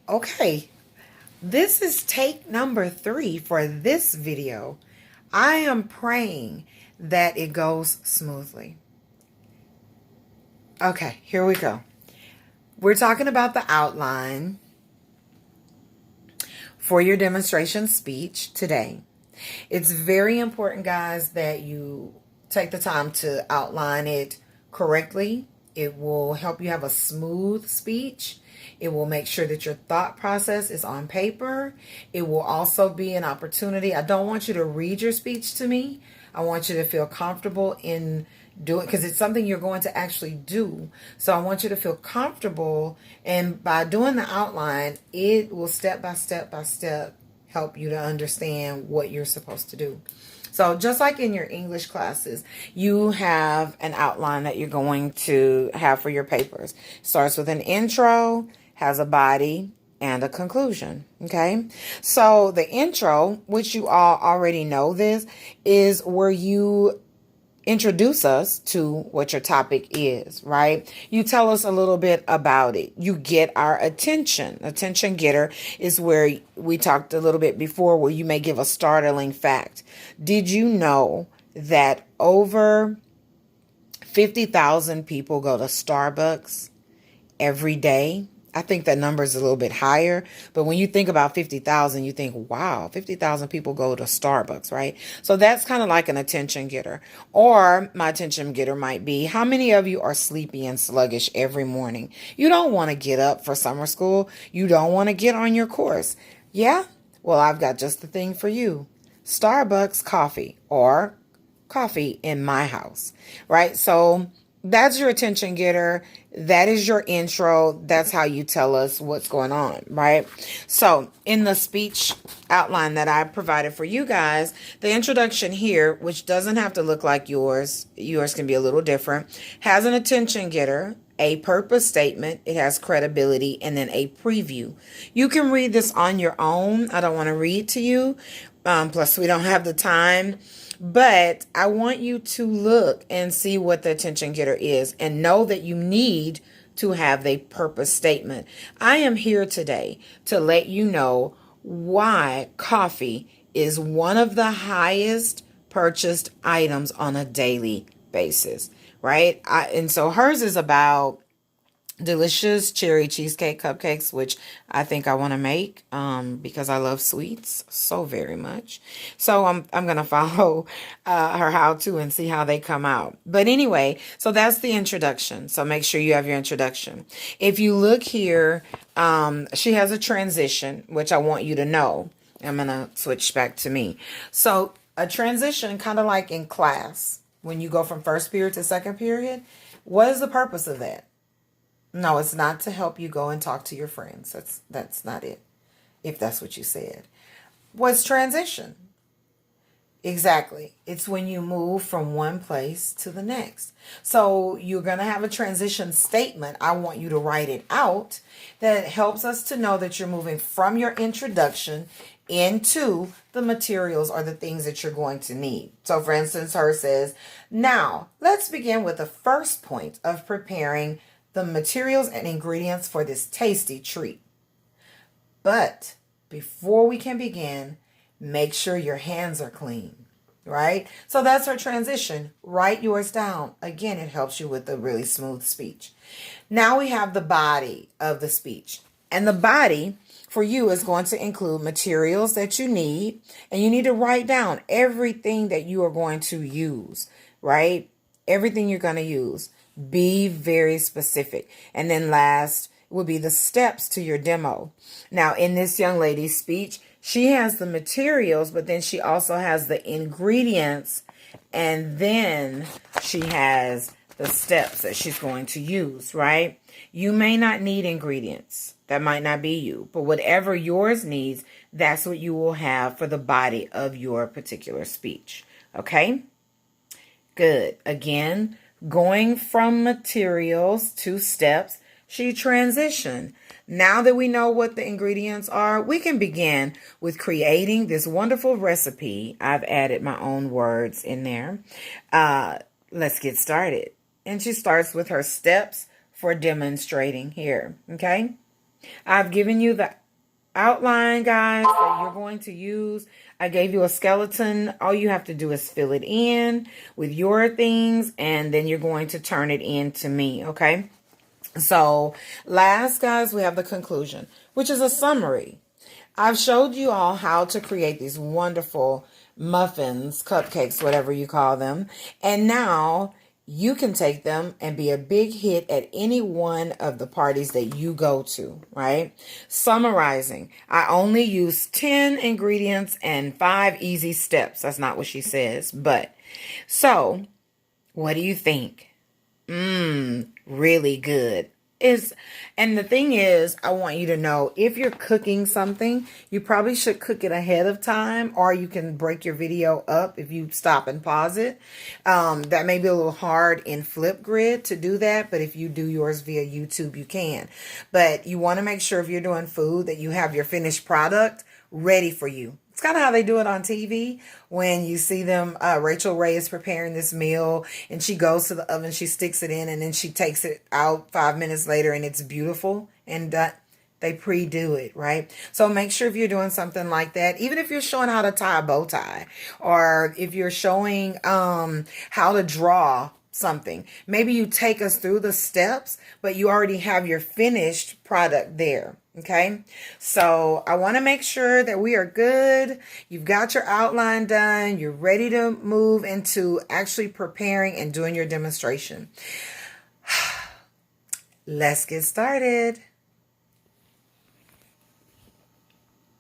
Okay, this is take number 3 for this video. I am praying that it goes smoothly. Okay, here we go. We're talking about the outline for your demonstration speech today. It's very important, guys, that you take the time to outline it correctly. It will help you have a smooth speech. It will make sure that your thought process is on paper. It will also be an opportunity. I don't want you to read your speech to me. I want you to feel comfortable in doing, because it's something you're going to actually do. So I want you to feel comfortable, and by doing the outline, it will step by step help you to understand what you're supposed to do. So just like in your English classes, you have an outline that you're going to have for your papers. Starts with an intro, has a body, and a conclusion. Okay. So the intro, which you all already know this, is where you introduce us to what your topic is, right? You tell us a little bit about it. You get our attention. Attention getter is where we talked a little bit before, where you may give a startling fact. Did you know that over 50,000 people go to Starbucks every day? I think that number is a little bit higher, but when you think about 50,000, you think, wow, 50,000 people go to Starbucks, right? So that's kind of like an attention getter. Or my attention getter might be, how many of you are sleepy and sluggish every morning? You don't want to get up for summer school. You don't want to get on your course. Yeah? Well, I've got just the thing for you. Starbucks coffee, or coffee in my house, right? So that's your attention getter. That is your intro. That's how you tell us what's going on, right? So in the speech outline that I provided for you guys, the introduction here, which doesn't have to look like yours can be a little different, has an attention getter, a purpose statement, it has credibility, and then a preview. You can read this on your own. I don't want to read to you. Plus, we don't have the time. But I want you to look and see what the attention getter is, and know that you need to have a purpose statement. I am here today to let you know why coffee is one of the highest purchased items on a daily basis, right? And so hers is about delicious cherry cheesecake cupcakes, which I think I want to make because I love sweets so very much. So I'm gonna follow her how to and see how they come out. But anyway, so that's the introduction. So make sure you have your introduction. If you look here, she has a transition, which I want you to know. I'm gonna switch back to me. So a transition, kind of like in class when you go from first period to second period. What is the purpose of that? No, it's not to help you go and talk to your friends. That's not it. If that's what you said. What's transition? Exactly. It's when you move from one place to the next. So you're going to have a transition statement. I want you to write it out. That helps us to know that you're moving from your introduction into the materials or the things that you're going to need. So for instance, hers says, now let's begin with the first point of preparing the materials and ingredients for this tasty treat. But before we can begin, make sure your hands are clean, right? So that's our transition. Write yours down. Again, it helps you with a really smooth speech. Now we have the body of the speech. And the body for you is going to include materials that you need. And you need to write down everything that you are going to use, right? Everything you're going to use. Be very specific. And then last would be the steps to your demo. Now, in this young lady's speech, she has the materials, but then she also has the ingredients, and then she has the steps that she's going to use, right? You may not need ingredients. That might not be you, but whatever yours needs, that's what you will have for the body of your particular speech. Okay? Good. Again, going from materials to steps, she transitioned. Now that we know what the ingredients are, we can begin with creating this wonderful recipe. I've added my own words in there. Let's get started. And she starts with her steps for demonstrating here. Okay? I've given you the outline, guys, that you're going to use. I gave you a skeleton. All you have to do is fill it in with your things, and then you're going to turn it in to me, okay? So last, guys, we have the conclusion, which is a summary. I've showed you all how to create these wonderful muffins, cupcakes, whatever you call them. And now you can take them and be a big hit at any one of the parties that you go to, right? Summarizing, I only use 10 ingredients and 5 easy steps. That's not what she says, but so what do you think? Really good. And the thing is, I want you to know, if you're cooking something, you probably should cook it ahead of time, or you can break your video up if you stop and pause it. That may be a little hard in Flipgrid to do that, but if you do yours via YouTube, you can. But you want to make sure, if you're doing food, that you have your finished product ready for you. It's kind of how they do it on TV when you see them. Rachel Ray is preparing this meal and she goes to the oven, she sticks it in, and then she takes it out 5 minutes later and it's beautiful. And they pre-do it, right? So make sure if you're doing something like that, even if you're showing how to tie a bow tie, or if you're showing how to draw something, maybe you take us through the steps, but you already have your finished product there. Okay, so I want to make sure that we are good. You've got your outline done. You're ready to move into actually preparing and doing your demonstration. Let's get started.